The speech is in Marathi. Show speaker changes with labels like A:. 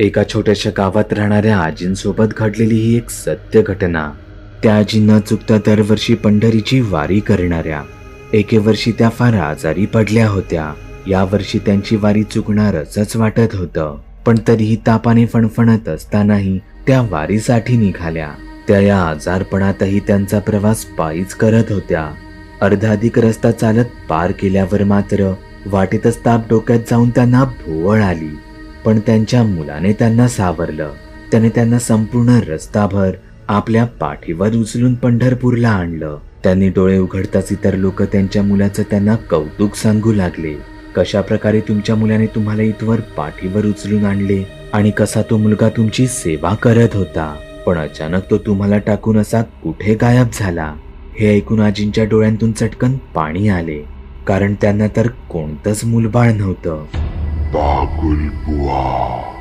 A: एका छोट्याशा गावात राहणाऱ्या आजींसोबत घडलेली ही एक सत्य घटना. त्या आजी न चुकता दरवर्षी पंढरीची वारी करणाऱ्या. एके वर्षी त्या फार आजारी पडल्या होत्या. या वर्षी त्यांची वारी चुकणार असंच वाटत होतं, पण तरीही तापाने फणफणत असतानाही त्या वारीसाठी निघाल्या. त्या या आजारपणातही त्यांचा प्रवास पायीच करत होत्या. अर्धाधिक रस्ता चालत पार केल्यावर मात्र वाटेतच ताप डोक्यात जाऊन त्यांना भोवळ आली. पण त्यांच्या मुलाने त्यांना सावरलं. त्याने त्यांना संपूर्ण रस्ताभर आपल्या पाठीवर उचलून पंढरपूरला आणलं. त्यांनी डोळे उघडताच इतर लोक त्यांच्या मुलाचं त्यांना कौतुक सांगू लागले. कशा प्रकारे तुमच्या मुलाने तुम्हाला इथवर पाठीवर उचलून आणले आणि कसा तो मुलगा तुमची सेवा करत होता, पण अचानक तो तुम्हाला टाकून असा कुठे गायब झाला. हे ऐकून आजींच्या डोळ्यांतून चटकन पाणी आले, कारण त्यांना तर कोणतंच मूलबाळ नव्हतं.
B: बागुल बुवा,